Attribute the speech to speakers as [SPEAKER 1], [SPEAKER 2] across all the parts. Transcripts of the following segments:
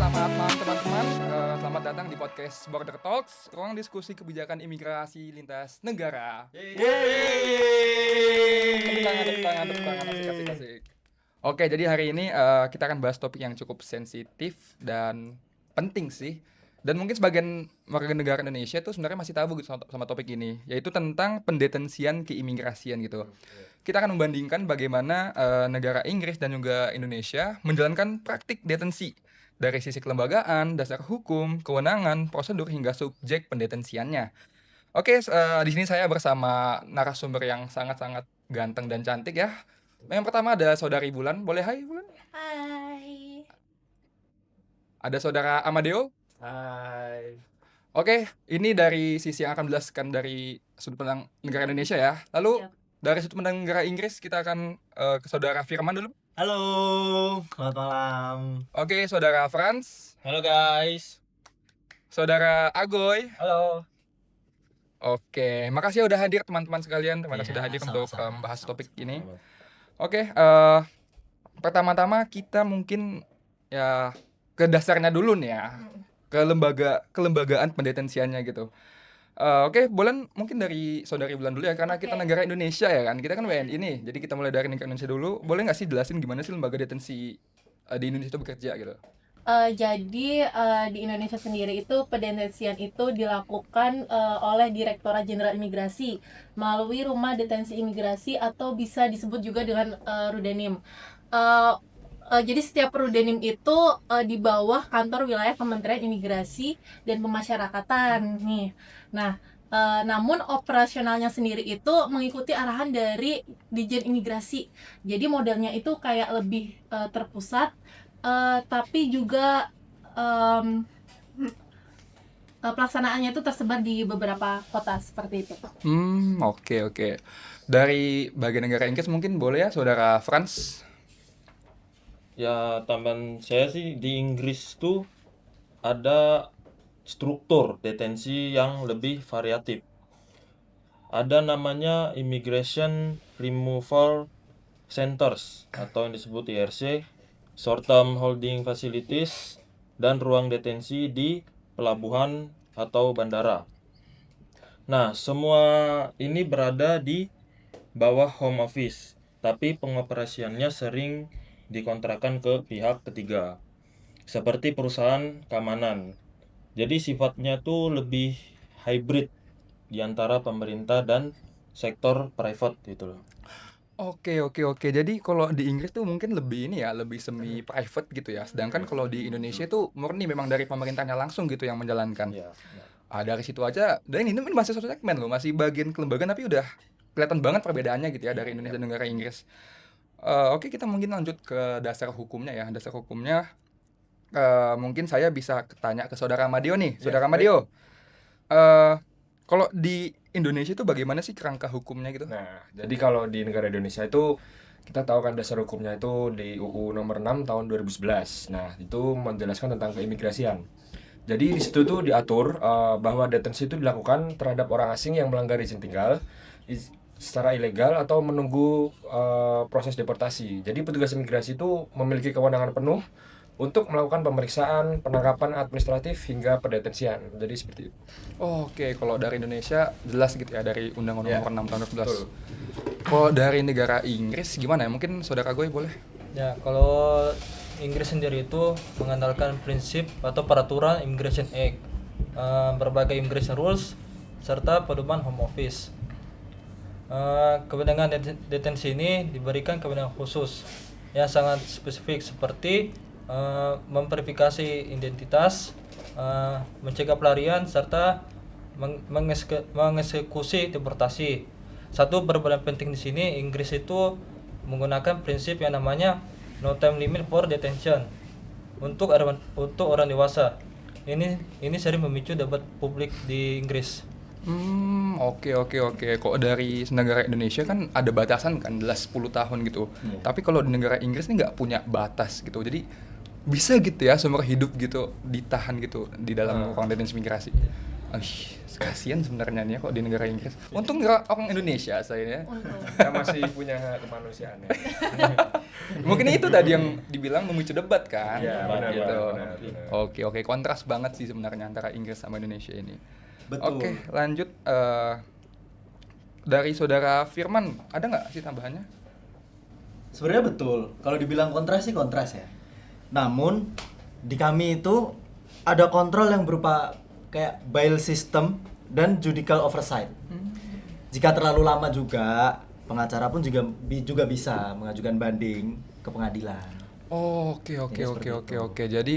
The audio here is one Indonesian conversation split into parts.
[SPEAKER 1] Selamat malam teman-teman. Selamat datang di podcast Border Talks, ruang diskusi kebijakan imigrasi lintas negara. Tepuk tangan, asik. Oke, jadi hari ini kita akan bahas topik yang cukup sensitif dan penting sih. Dan mungkin sebagian warga negara Indonesia tuh sebenarnya masih tabu gitu sama topik ini, yaitu tentang pendetensian keimigrasian gitu. Kita akan membandingkan bagaimana negara Inggris dan juga Indonesia menjalankan praktik detensi dari sisi kelembagaan, dasar hukum, kewenangan, prosedur hingga subjek pendetensiannya. Oke, di sini saya bersama narasumber yang sangat-sangat ganteng dan cantik ya. Yang pertama ada saudari Bulan. Boleh hai Bulan?
[SPEAKER 2] Hai.
[SPEAKER 1] Ada saudara Amadeo.
[SPEAKER 3] Hai.
[SPEAKER 1] Oke, ini dari sisi yang akan menjelaskan dari sudut pandang negara Indonesia ya. Lalu
[SPEAKER 2] Siap.
[SPEAKER 1] dari sudut pandang negara Inggris kita akan ke saudara Firman dulu.
[SPEAKER 3] Halo, selamat malam.
[SPEAKER 1] Oke, saudara Franz,
[SPEAKER 3] Halo guys.
[SPEAKER 1] saudara Agoy.
[SPEAKER 3] Halo.
[SPEAKER 1] Oke, makasih ya udah hadir teman-teman sekalian. Terima kasih
[SPEAKER 3] Iya,
[SPEAKER 1] sudah hadir untuk
[SPEAKER 3] sama-sama.
[SPEAKER 1] membahas topik ini.
[SPEAKER 3] Sama-sama.
[SPEAKER 1] Oke, pertama-tama kita mungkin ya ke dasarnya dulu nih ya, kelembagaan pendetensiannya gitu. Oke, Bulan mungkin dari saudari Bulan dulu ya, karena kita
[SPEAKER 2] Oke.
[SPEAKER 1] negara Indonesia ya kan, kita kan WNI nih, jadi kita mulai dari negara Indonesia dulu. Boleh nggak sih jelasin gimana sih lembaga detensi di Indonesia itu bekerja gitu?
[SPEAKER 2] Jadi di Indonesia sendiri itu pendetensian itu dilakukan oleh Direktorat Jenderal Imigrasi melalui Rumah Detensi Imigrasi atau bisa disebut juga dengan Rudenim. Jadi setiap Rudenim itu di bawah kantor wilayah Kementerian Imigrasi dan Pemasyarakatan nih. Nah, namun operasionalnya sendiri itu mengikuti arahan dari Ditjen Imigrasi. Jadi modelnya itu kayak lebih terpusat, tapi juga pelaksanaannya itu tersebar di beberapa kota seperti itu.
[SPEAKER 1] Oke. Dari bagian negara Inggris mungkin boleh ya, saudara Franz.
[SPEAKER 4] Ya, tambahan saya sih di Inggris tuh ada struktur detensi yang lebih variatif. Ada namanya Immigration Removal Centers atau yang disebut IRC, Short Term Holding Facilities, dan ruang detensi di pelabuhan atau bandara. Nah, semua ini berada di bawah Home Office, tapi pengoperasiannya sering dikontrakkan ke pihak ketiga, seperti perusahaan keamanan. Jadi sifatnya tuh lebih hybrid di antara pemerintah dan sektor private gitu loh.
[SPEAKER 1] Oke. Jadi kalau di Inggris tuh mungkin lebih ini ya, lebih semi private gitu ya. Sedangkan kalau di Indonesia tuh murni memang dari pemerintahnya langsung gitu yang menjalankan.
[SPEAKER 4] Ya.
[SPEAKER 1] Dari situ aja, dan ini masih satu segmen loh, masih bagian kelembagaan tapi udah kelihatan banget perbedaannya gitu ya dari Indonesia dan negara Inggris. Oke, kita mungkin lanjut ke dasar hukumnya ya. Dasar hukumnya mungkin saya bisa tanya ke saudara Madio nih. Saudara Madio, kalau di Indonesia itu bagaimana sih kerangka hukumnya gitu?
[SPEAKER 3] Nah, jadi kalau di negara Indonesia itu kita tahu kan dasar hukumnya itu di UU nomor 6 tahun 2011. Nah, itu menjelaskan tentang keimigrasian. Jadi di situ tuh diatur bahwa detensi itu dilakukan terhadap orang asing yang melanggar izin tinggal secara ilegal atau menunggu proses deportasi. Jadi petugas imigrasi itu memiliki kewenangan penuh untuk melakukan pemeriksaan, penangkapan administratif hingga pendetensian. Jadi seperti itu.
[SPEAKER 1] Oke, kalau dari Indonesia jelas gitu ya dari Undang-Undang
[SPEAKER 3] Ya,
[SPEAKER 1] Nomor 6 tahun 2011.
[SPEAKER 3] betul.
[SPEAKER 1] Kalau dari negara Inggris gimana ya? Mungkin saudara gue boleh.
[SPEAKER 5] Ya, kalau Inggris sendiri itu mengandalkan prinsip atau peraturan Immigration Act, berbagai immigration rules, serta pedoman Home Office. Kewenangan detensi ini diberikan kewenangan khusus yang sangat spesifik seperti memverifikasi identitas, mencegah pelarian, serta mengeksekusi deportasi. Satu perbedaan penting di sini, Inggris itu menggunakan prinsip yang namanya no time limit for detention untuk orang dewasa. Ini sering memicu debat publik di Inggris.
[SPEAKER 1] Oke. Kok dari negara Indonesia kan ada batasan kan, jelas 10 tahun gitu. Tapi kalau di negara Inggris ini nggak punya batas gitu. Jadi bisa gitu ya seumur hidup gitu ditahan gitu di dalam ruang detensi imigrasi. Kasian sebenarnya nih kok di negara Inggris. Untung nggak orang Indonesia saya ya.
[SPEAKER 2] Untung.
[SPEAKER 3] Kita masih punya kemanusiaan ya.
[SPEAKER 1] Mungkin itu tadi yang dibilang memicu debat kan.
[SPEAKER 3] Iya,
[SPEAKER 4] benar,
[SPEAKER 1] Gitu.
[SPEAKER 3] benar.
[SPEAKER 1] Oke, kontras banget sih sebenarnya antara Inggris sama Indonesia ini.
[SPEAKER 6] Betul.
[SPEAKER 1] Oke, lanjut dari saudara Firman, ada nggak sih tambahannya?
[SPEAKER 6] Sebenarnya betul. Kalau dibilang kontras sih kontras ya. Namun di kami itu ada kontrol yang berupa kayak bail system dan judicial oversight. Jika terlalu lama juga, pengacara pun juga bisa mengajukan banding ke pengadilan.
[SPEAKER 1] Oh, oke.
[SPEAKER 6] Jadi seperti itu.
[SPEAKER 1] Jadi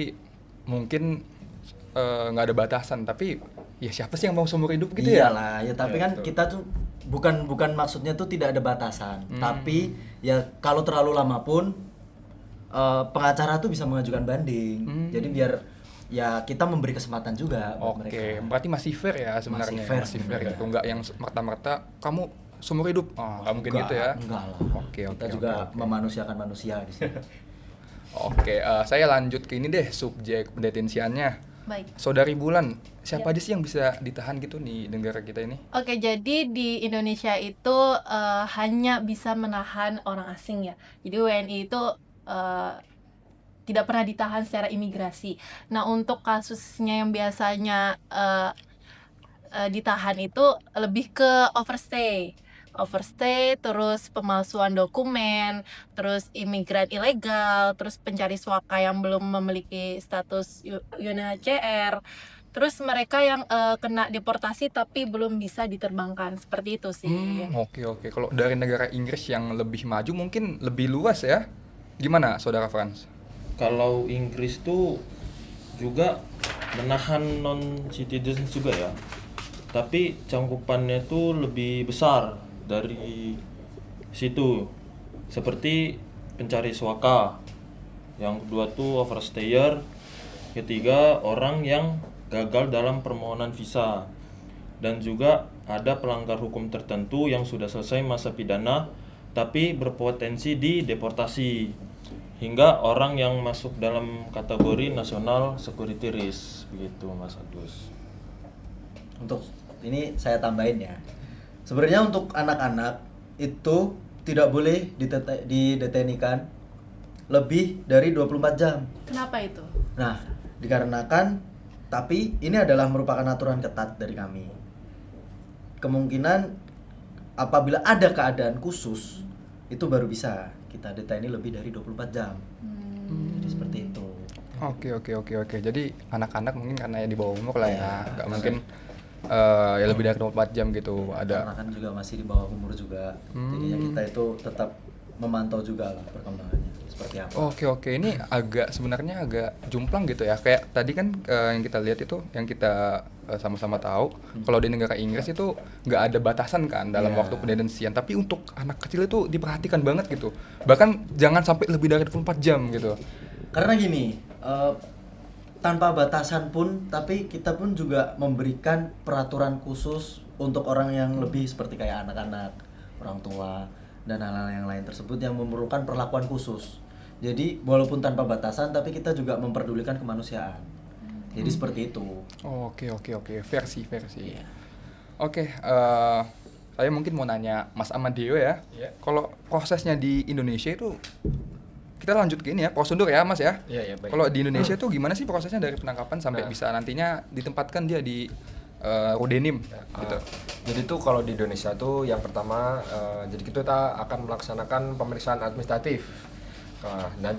[SPEAKER 1] mungkin nggak ada batasan, tapi ya siapa sih yang mau seumur hidup gitu ya?
[SPEAKER 6] Iyalah, ya tapi
[SPEAKER 3] Ya,
[SPEAKER 6] kan
[SPEAKER 3] betul.
[SPEAKER 6] kita tuh bukan maksudnya tuh tidak ada batasan. Tapi ya kalau terlalu lama pun pengacara tuh bisa mengajukan banding. Jadi biar ya kita memberi kesempatan juga buat
[SPEAKER 1] Oke,
[SPEAKER 6] mereka.
[SPEAKER 1] berarti masih fair ya sebenarnya.
[SPEAKER 6] Masih fair
[SPEAKER 1] Masih fair
[SPEAKER 6] sebenarnya.
[SPEAKER 1] gitu, nggak yang merta-merta kamu seumur hidup. Nggak mungkin gitu ya.
[SPEAKER 6] Enggak lah.
[SPEAKER 1] Oke,
[SPEAKER 6] Kita
[SPEAKER 1] oke,
[SPEAKER 6] juga
[SPEAKER 1] oke.
[SPEAKER 6] memanusiakan manusia di sini.
[SPEAKER 1] Oke, saya lanjut ke ini deh, subjek pendetensiannya.
[SPEAKER 2] Baik.
[SPEAKER 1] Saudari Bulan, siapa
[SPEAKER 2] Ya.
[SPEAKER 1] aja sih yang bisa ditahan gitu di negara kita ini?
[SPEAKER 2] Oke, jadi di Indonesia itu hanya bisa menahan orang asing ya. Jadi WNI itu tidak pernah ditahan secara imigrasi. Nah, untuk kasusnya yang biasanya ditahan itu lebih ke overstay, terus pemalsuan dokumen, terus imigran ilegal, terus pencari suaka yang belum memiliki status UNHCR, terus mereka yang kena deportasi tapi belum bisa diterbangkan, seperti itu sih.
[SPEAKER 1] Oke. Kalau dari negara Inggris yang lebih maju mungkin lebih luas ya. Gimana, Saudara Frans?
[SPEAKER 4] Kalau Inggris tuh juga menahan non citizens juga ya, tapi cangkupannya tuh lebih besar dari situ, seperti pencari suaka, yang kedua tuh overstayer, ketiga orang yang gagal dalam permohonan visa, dan juga ada pelanggar hukum tertentu yang sudah selesai masa pidana tapi berpotensi dideportasi, hingga orang yang masuk dalam kategori national security risk, begitu Mas Agus.
[SPEAKER 6] Untuk ini saya tambahin ya. Sebenarnya untuk anak-anak itu tidak boleh didetenikan lebih dari 24 jam.
[SPEAKER 2] Kenapa itu?
[SPEAKER 6] Nah, dikarenakan tapi ini adalah merupakan aturan ketat dari kami. Kemungkinan apabila ada keadaan khusus itu baru bisa kita deteni lebih dari 24 jam. Jadi seperti itu.
[SPEAKER 1] Oke. Jadi anak-anak mungkin karena ya di bawah umur lah ya,
[SPEAKER 6] Iya.
[SPEAKER 1] nggak mungkin ya lebih dari 24 jam gitu.
[SPEAKER 6] Karena
[SPEAKER 1] Ada.
[SPEAKER 6] kan juga masih di bawah umur juga. Jadinya kita itu tetap memantau juga lah perkembangannya seperti apa.
[SPEAKER 1] Oke. Ini sebenarnya agak jomplang gitu ya. Kayak tadi kan yang kita lihat itu, yang kita sama-sama tahu, kalau di negara Inggris itu nggak ada batasan kan dalam
[SPEAKER 6] Iya.
[SPEAKER 1] waktu pendetensian. Tapi untuk anak kecil itu diperhatikan banget gitu. Bahkan jangan sampai lebih dari 24 jam gitu.
[SPEAKER 6] Karena gini, tanpa batasan pun, tapi kita pun juga memberikan peraturan khusus untuk orang yang lebih seperti kayak anak-anak, orang tua, dan hal-hal yang lain tersebut yang memerlukan perlakuan khusus. Jadi walaupun tanpa batasan, tapi kita juga memperdulikan kemanusiaan. Jadi seperti itu.
[SPEAKER 1] Oke. Versi.
[SPEAKER 6] Iya.
[SPEAKER 1] Oke, saya mungkin mau nanya Mas Amadeo ya.
[SPEAKER 3] Iya.
[SPEAKER 1] Kalau prosesnya di Indonesia itu, kita lanjut ke ini ya, prosedur ya Mas ya.
[SPEAKER 3] Iya, baik.
[SPEAKER 1] Kalau di Indonesia tuh gimana sih prosesnya dari penangkapan sampai
[SPEAKER 3] Nah.
[SPEAKER 1] bisa nantinya ditempatkan dia di Rodenim gitu.
[SPEAKER 3] Jadi tuh kalau di Indonesia tuh yang pertama jadi kita akan melaksanakan pemeriksaan administratif.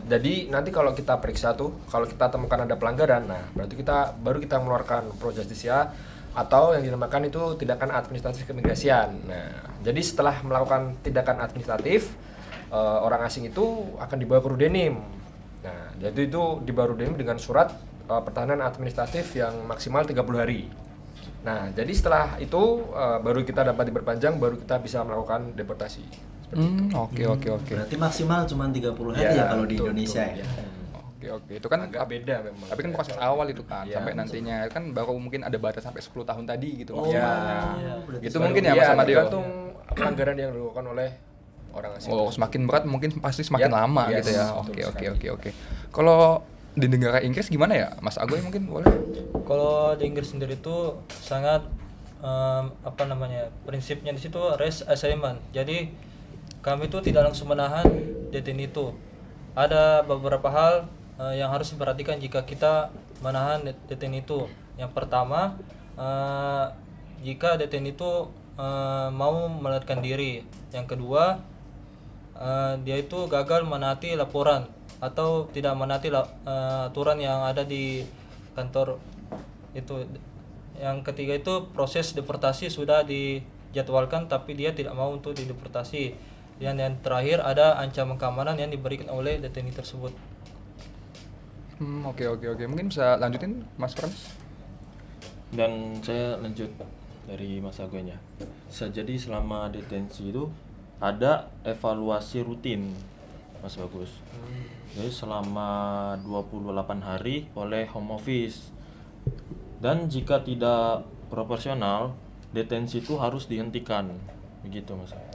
[SPEAKER 3] Jadi nanti kalau kita periksa tuh, kalau kita temukan ada pelanggaran, nah berarti baru kita mengeluarkan pro justisia atau yang dinamakan itu tindakan administratif keimigrasian. Nah, jadi setelah melakukan tindakan administratif, orang asing itu akan dibawa ke Rodenim. Nah, jadi itu dibawa Rodenim dengan surat pertahanan administratif yang maksimal 30 hari. Nah, jadi setelah itu baru kita dapat diperpanjang, baru kita bisa melakukan deportasi.
[SPEAKER 1] Oke.
[SPEAKER 6] Berarti maksimal cuma 30 hari ya kalau di
[SPEAKER 3] betul,
[SPEAKER 6] Indonesia
[SPEAKER 3] betul,
[SPEAKER 6] ya.
[SPEAKER 1] Oke. Itu kan
[SPEAKER 3] agak beda memang.
[SPEAKER 1] tapi kan proses awal itu kan,
[SPEAKER 3] Iya,
[SPEAKER 1] sampai
[SPEAKER 3] betul.
[SPEAKER 1] nantinya kan baru mungkin ada batas sampai 10 tahun tadi gitu.
[SPEAKER 6] Oh,
[SPEAKER 1] maksudnya.
[SPEAKER 6] berarti
[SPEAKER 1] Gitu
[SPEAKER 6] baru-
[SPEAKER 1] mungkin ya Mas Amadeo.
[SPEAKER 3] tergantung pelanggaran yang dilakukan oleh orang asing.
[SPEAKER 1] Oh, semakin berat mungkin pasti semakin
[SPEAKER 3] Ya,
[SPEAKER 1] lama
[SPEAKER 3] yes,
[SPEAKER 1] gitu ya.
[SPEAKER 3] betul
[SPEAKER 1] Oke.
[SPEAKER 3] sekali.
[SPEAKER 1] Kalau di negara Inggris gimana ya, Mas Agoy mungkin boleh?
[SPEAKER 5] Kalau di Inggris sendiri itu sangat apa namanya, prinsipnya di situ rest assignment. Jadi kami itu tidak langsung menahan deteni itu. Ada beberapa hal yang harus diperhatikan jika kita menahan deteni itu. Yang pertama, jika deteni itu mau melarikan diri. Yang kedua, dia itu gagal menaati laporan atau tidak menaati aturan yang ada di kantor itu. Yang ketiga itu proses deportasi sudah dijadwalkan tapi dia tidak mau untuk dideportasi. Dan yang terakhir ada ancaman keamanan yang diberikan oleh deteni tersebut.
[SPEAKER 1] Oke. Mungkin bisa lanjutin Mas Frans?
[SPEAKER 4] Dan saya lanjut dari Mas Agoynya. Jadi selama detensi itu ada evaluasi rutin, Mas Bagus. Jadi selama 28 hari oleh Home Office. Dan jika tidak proporsional, detensi itu harus dihentikan. Begitu, Mas Bagus.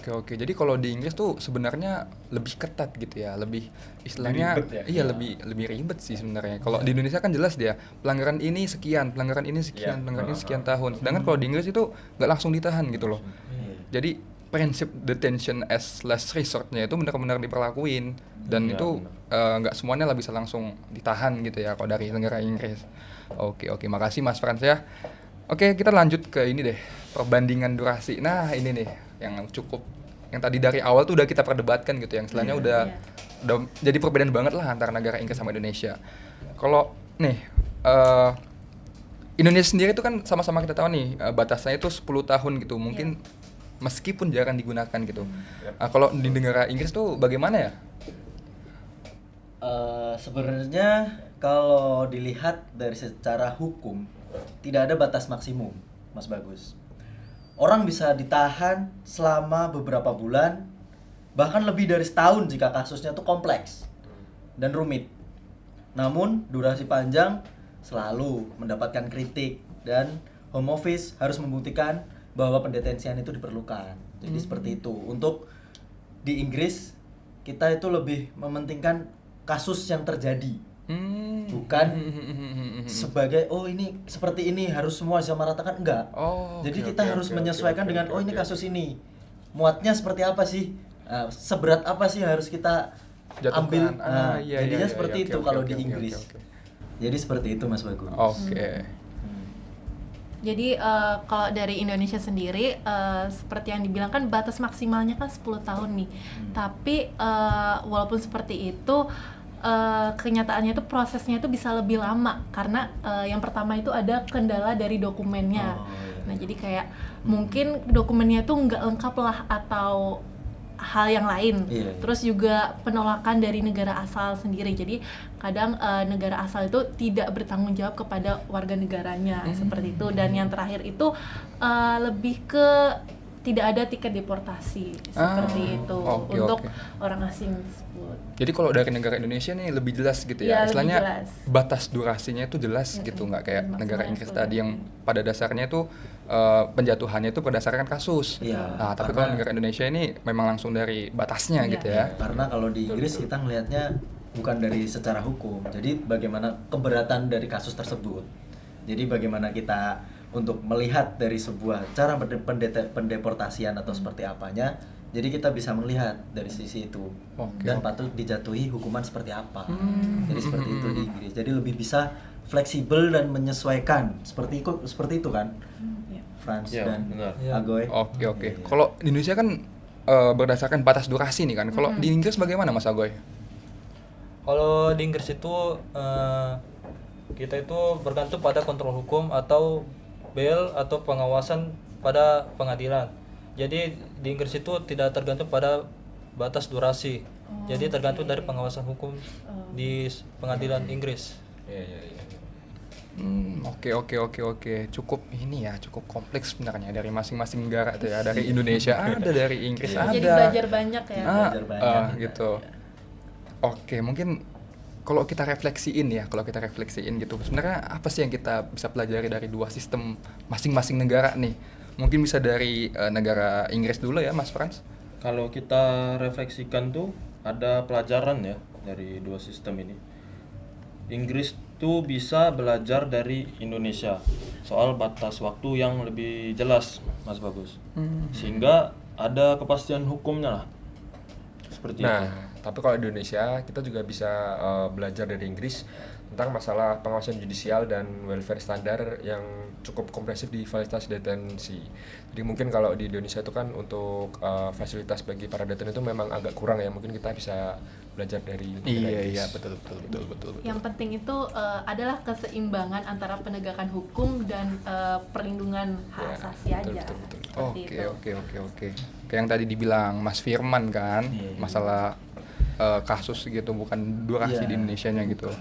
[SPEAKER 1] Oke. Jadi kalau di Inggris tuh sebenarnya lebih ketat gitu ya, lebih istilahnya
[SPEAKER 3] Ribet ya?
[SPEAKER 1] iya lebih ribet sih sebenarnya. Kalau di Indonesia kan jelas dia pelanggaran ini sekian, pelanggaran ini sekian,
[SPEAKER 3] Iya.
[SPEAKER 1] pelanggaran ini sekian tahun. Sedangkan kalau di Inggris itu nggak langsung ditahan gitu loh. Jadi prinsip detention as last resortnya itu benar-benar diperlakuin dan
[SPEAKER 4] Iya,
[SPEAKER 1] itu nggak semuanya lah bisa langsung ditahan gitu ya kalau dari negara Inggris. Oke, makasih Mas Frans ya. Oke, kita lanjut ke ini deh, perbandingan durasi. Nah, ini nih yang tadi dari awal tuh udah kita perdebatkan gitu, yang istilahnya udah jadi perbedaan banget lah antara negara Inggris sama Indonesia. Kalau nih Indonesia sendiri itu kan sama-sama kita tahu nih batasnya itu 10 tahun gitu. Mungkin meskipun jarang digunakan gitu. Kalau di negara Inggris tuh bagaimana ya?
[SPEAKER 6] Sebenarnya kalau dilihat dari secara hukum tidak ada batas maksimum, Mas Bagus. Orang bisa ditahan selama beberapa bulan, bahkan lebih dari setahun jika kasusnya tuh kompleks dan rumit. Namun durasi panjang selalu mendapatkan kritik dan Home Office harus membuktikan bahwa pendetensian itu diperlukan. Jadi seperti itu. Untuk di Inggris kita itu lebih mementingkan kasus yang terjadi, bukan sebagai ini seperti ini harus semua disamaratakan, enggak. Jadi kita harus menyesuaikan dengan ini kasus ini muatnya seperti apa sih, seberat apa sih harus kita ambil. Jadinya seperti itu kalau di Inggris. Jadi seperti itu Mas Bagus.
[SPEAKER 1] Oke.
[SPEAKER 2] Jadi kalau dari Indonesia sendiri seperti yang dibilang kan batas maksimalnya kan 10 tahun nih. Tapi walaupun seperti itu kenyataannya itu prosesnya itu bisa lebih lama karena yang pertama itu ada kendala dari dokumennya. Nah, jadi kayak mungkin dokumennya itu nggak lengkap lah atau hal yang lain. Terus juga penolakan dari negara asal sendiri. Jadi kadang negara asal itu tidak bertanggung jawab kepada warga negaranya seperti itu. Dan yang terakhir itu lebih ke tidak ada tiket deportasi seperti itu untuk orang asing tersebut.
[SPEAKER 1] Jadi kalau dari negara Indonesia nih lebih jelas gitu ya, istilahnya jelas. Batas durasinya itu jelas gitu, nggak kayak negara Inggris tadi yang pada dasarnya itu penjatuhannya itu berdasarkan kasus. Nah, tapi kalau negara Indonesia ini memang langsung dari batasnya gitu ya.
[SPEAKER 6] Karena kalau di Inggris kita ngelihatnya bukan dari secara hukum, jadi bagaimana keberatan dari kasus tersebut. Jadi bagaimana kita untuk melihat dari sebuah cara pendeportasian atau seperti apanya, jadi kita bisa melihat dari sisi itu dan patut dijatuhi hukuman seperti apa. Jadi seperti itu di Inggris. Jadi lebih bisa fleksibel dan menyesuaikan seperti itu kan, Frans dan Agoy.
[SPEAKER 1] Oke. Kalau di Indonesia kan berdasarkan batas durasi nih kan. Kalau di Inggris bagaimana Mas Agoy?
[SPEAKER 5] Kalau di Inggris itu kita itu bergantung pada kontrol hukum atau bail atau pengawasan pada pengadilan. Jadi di Inggris itu tidak tergantung pada batas durasi. Jadi tergantung dari pengawasan hukum di pengadilan Inggris.
[SPEAKER 1] Oke. Cukup ini ya, cukup kompleks sebenarnya dari masing-masing negara tuh ya. Dari Indonesia ada, dari Inggris ada.
[SPEAKER 2] Jadi belajar banyak ya.
[SPEAKER 1] Gitu. Oke, mungkin kalau kita refleksiin gitu, sebenarnya apa sih yang kita bisa pelajari dari dua sistem masing-masing negara nih? Mungkin bisa dari negara Inggris dulu ya, Mas Frans.
[SPEAKER 4] Kalau kita refleksikan tuh ada pelajaran ya dari dua sistem ini. Inggris tuh bisa belajar dari Indonesia soal batas waktu yang lebih jelas, Mas Bagus. Sehingga ada kepastian hukumnya lah. Seperti itu.
[SPEAKER 3] Nah, tapi kalau di Indonesia kita juga bisa belajar dari Inggris tentang masalah pengawasan judisial dan welfare standar yang cukup komprehensif di fasilitas detensi. Jadi mungkin kalau di Indonesia itu kan untuk fasilitas bagi para deten itu memang agak kurang ya. Mungkin kita bisa belajar dari Inggris.
[SPEAKER 1] betul.
[SPEAKER 2] Yang penting itu adalah keseimbangan antara penegakan hukum dan perlindungan hak asasi aja.
[SPEAKER 3] Betul.
[SPEAKER 2] Seperti itu.
[SPEAKER 1] Oke. Kayak yang tadi dibilang Mas Firman kan, masalah kasus gitu, bukan durasi di Indonesianya gitu.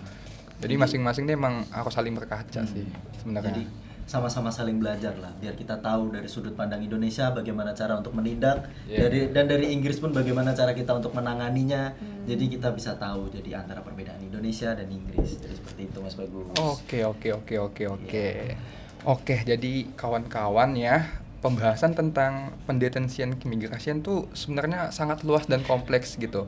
[SPEAKER 1] Jadi masing-masing ini emang harus saling berkaca sih sebenarnya.
[SPEAKER 6] Jadi sama-sama saling belajar lah, biar kita tahu dari sudut pandang Indonesia bagaimana cara untuk menindak, dari Inggris pun bagaimana cara kita untuk menanganinya. Jadi kita bisa tahu jadi antara perbedaan Indonesia dan Inggris. Jadi seperti itu Mas Bagus.
[SPEAKER 1] Oke, jadi kawan-kawan ya, pembahasan tentang pendetensian keimigrasian tuh sebenarnya sangat luas dan kompleks gitu.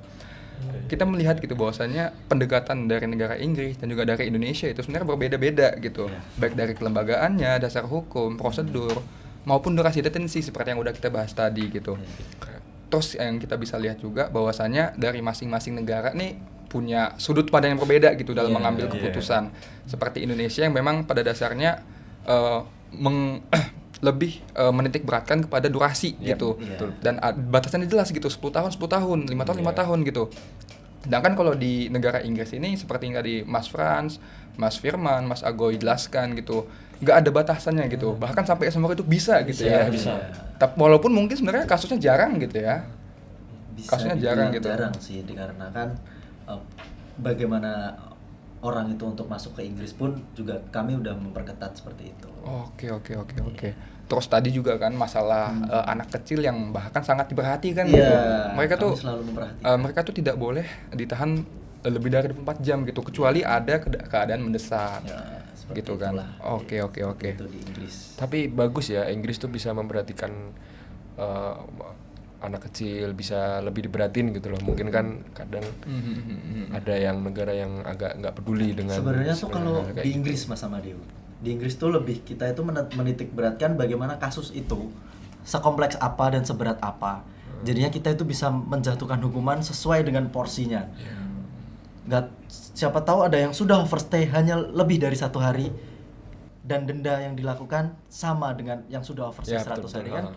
[SPEAKER 1] Kita melihat gitu bahwasannya pendekatan dari negara Inggris dan juga dari Indonesia itu sebenarnya berbeda-beda gitu. Baik dari kelembagaannya, dasar hukum, prosedur, maupun durasi detensi seperti yang udah kita bahas tadi gitu. Terus yang kita bisa lihat juga bahwasannya dari masing-masing negara nih punya sudut pandang yang berbeda gitu dalam mengambil keputusan. Seperti Indonesia yang memang pada dasarnya lebih menitik beratkan kepada durasi gitu. Dan batasannya jelas gitu, 10 tahun, 10 tahun, 5 tahun, 5 tahun gitu. Sedangkan kalau di negara Inggris ini seperti yang tadi Mas Frans, Mas Firman, Mas Agoy jelaskan gitu, nggak ada batasannya gitu. Bahkan sampai semua itu bisa gitu ya.
[SPEAKER 4] Bisa.
[SPEAKER 1] Tapi walaupun mungkin sebenarnya kasusnya jarang gitu ya. Kasusnya jarang gitu.
[SPEAKER 6] Jarang sih, dikarenakan bagaimana orang itu untuk masuk ke Inggris pun juga kami udah memperketat seperti itu.
[SPEAKER 1] Oke. Terus tadi juga kan masalah anak kecil yang bahkan sangat diperhatikan
[SPEAKER 6] Iya,
[SPEAKER 1] gitu. Mereka
[SPEAKER 6] kami
[SPEAKER 1] tuh
[SPEAKER 6] selalu memperhatikan.
[SPEAKER 1] mereka tuh tidak boleh ditahan lebih dari 24 jam gitu kecuali ada keadaan mendesak.
[SPEAKER 6] Ya, seperti
[SPEAKER 1] Gitu kan.
[SPEAKER 6] itulah.
[SPEAKER 1] Oke.
[SPEAKER 6] Itu di Inggris.
[SPEAKER 3] Tapi bagus ya, Inggris tuh bisa memperhatikan anak kecil, bisa lebih diberatin gitu loh. Mungkin kan kadang ada yang negara yang agak nggak peduli dengan
[SPEAKER 6] Sebenarnya tuh kalau
[SPEAKER 3] kayak
[SPEAKER 6] di
[SPEAKER 3] gitu.
[SPEAKER 6] Inggris Mas Amadeo, di Inggris tuh lebih kita itu menitik beratkan bagaimana kasus itu sekompleks apa dan seberat apa. Jadinya kita itu bisa menjatuhkan hukuman sesuai dengan porsinya. Nggak, siapa tahu ada yang sudah overstay hanya lebih dari 1 hari dan denda yang dilakukan sama dengan yang sudah overstay 100 hari kan.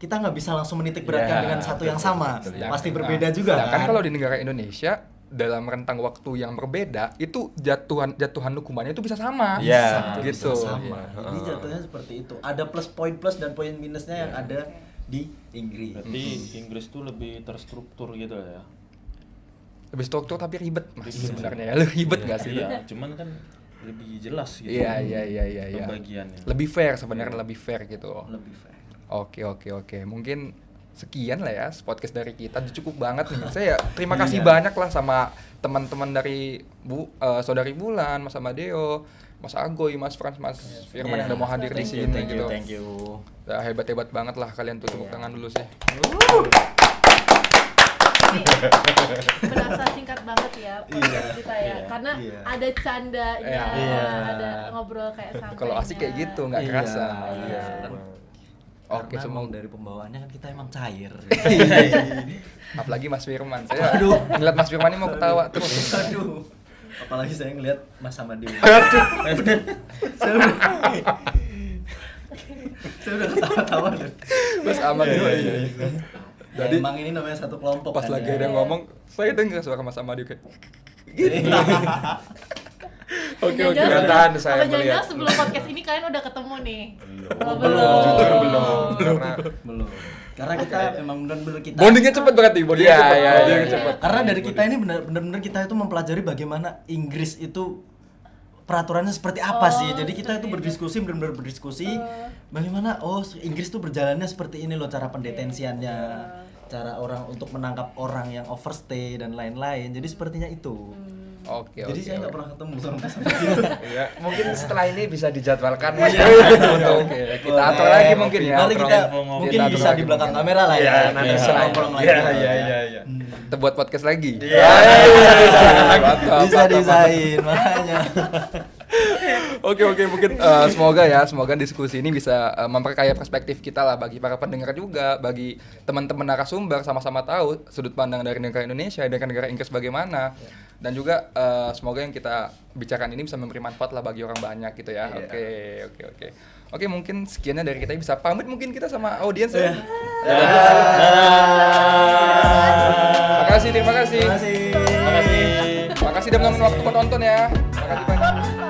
[SPEAKER 6] Kita nggak bisa langsung menitik beratkan dengan satu yang sama. Pasti berbeda juga
[SPEAKER 1] Sedangkan
[SPEAKER 6] kan.
[SPEAKER 1] kalau di negara Indonesia dalam rentang waktu yang berbeda itu jatuhan hukumannya itu bisa sama.
[SPEAKER 3] Iya.
[SPEAKER 1] Gitu.
[SPEAKER 6] Bisa sama. Jadi jatuhnya seperti itu. Ada plus dan poin minusnya yang ada di Inggris.
[SPEAKER 4] Berarti Inggris tuh lebih terstruktur gitu ya.
[SPEAKER 1] Lebih struktur tapi ribet Mas sebenarnya ya. Lebih ribet nggak sih?
[SPEAKER 4] Iya, cuman kan lebih jelas gitu.
[SPEAKER 1] Iya.
[SPEAKER 4] Pembagiannya.
[SPEAKER 1] Lebih fair sebenarnya, lebih fair gitu.
[SPEAKER 6] Lebih fair.
[SPEAKER 1] Oke. Mungkin sekian lah ya podcast dari kita, cukup banget nih. Saya terima kasih banyak lah sama teman-teman dari Saudari Bulan, Mas Amadeo, Mas Agoy, Mas Frans, Mas Firman yang udah mau hadir di sini gitu.
[SPEAKER 6] Thank you.
[SPEAKER 1] Udah hebat-hebat banget lah kalian tuh, tepuk tangan dulu sih.
[SPEAKER 2] Ini berasa singkat banget ya podcast kita ya, karena ada candanya, ada ngobrol kayak santai.
[SPEAKER 1] Kalau asik kayak gitu nggak kerasa.
[SPEAKER 6] Iya.
[SPEAKER 1] Oke,
[SPEAKER 6] Karena
[SPEAKER 1] semua
[SPEAKER 6] emang dari pembawaannya kan kita emang cair.
[SPEAKER 1] apalagi Mas Firman. Saya ngeliat Mas Firman ini mau ketawa terus.
[SPEAKER 6] Aduh. Apalagi saya ngelihat Mas Amadeo. Saya udah ketawa-tawa deh.
[SPEAKER 1] Mas Amadeo.
[SPEAKER 6] Iya.
[SPEAKER 1] Jadi
[SPEAKER 6] Emang ini namanya satu kelompok
[SPEAKER 1] pas
[SPEAKER 6] kan
[SPEAKER 1] lagi
[SPEAKER 6] ya.
[SPEAKER 1] ada yang ngomong, saya dengar suara Mas Amadeo kayak gitu. Oke,
[SPEAKER 2] Jangan-jangan
[SPEAKER 1] saya
[SPEAKER 2] apa jangan
[SPEAKER 1] melihat.
[SPEAKER 2] sebelum podcast ini kalian udah ketemu nih?
[SPEAKER 1] Jujur belum.
[SPEAKER 6] Belum. Karena kita emang benar-benar kita
[SPEAKER 1] Bondingnya cepet berarti, bondingnya cepet. Bondingnya cepet.
[SPEAKER 6] Karena dari kita ini benar-benar kita itu mempelajari bagaimana Inggris itu peraturannya seperti apa sih. Jadi kita itu berdiskusi, benar-benar berdiskusi bagaimana Inggris tuh berjalannya seperti ini loh cara pendetensiannya, cara orang untuk menangkap orang yang overstay dan lain-lain. Jadi sepertinya itu.
[SPEAKER 1] Oke.
[SPEAKER 6] Jadi saya nggak pernah ketemu sama
[SPEAKER 3] Ya, mungkin setelah ini bisa dijadwalkan Mas.
[SPEAKER 1] Oke, kita atur lagi mungkin ya.
[SPEAKER 6] Nanti kita
[SPEAKER 1] Ngobrol.
[SPEAKER 6] mungkin
[SPEAKER 1] Kita atur
[SPEAKER 6] bisa
[SPEAKER 1] lagi
[SPEAKER 6] di belakang
[SPEAKER 1] mungkin.
[SPEAKER 6] kamera lah ya. Nanti bisa
[SPEAKER 3] Iya.
[SPEAKER 6] ngobrol lagi.
[SPEAKER 3] Iya.
[SPEAKER 1] kita buat podcast lagi.
[SPEAKER 6] Bisa diusahain makanya.
[SPEAKER 1] Oke, mungkin semoga diskusi ini bisa memperkaya perspektif kita lah bagi para pendengar juga, bagi teman-teman narasumber sama-sama tahu sudut pandang dari negara Indonesia dan negara Inggris bagaimana. Dan juga semoga yang kita bicarakan ini bisa memberi manfaat lah bagi orang banyak gitu ya. Oke, mungkin sekiannya dari kita, bisa pamit mungkin kita sama audiens ya.
[SPEAKER 4] Terima kasih.
[SPEAKER 1] Terima kasih. Makasih udah meluangkan waktu menonton ya. Makasih banyak.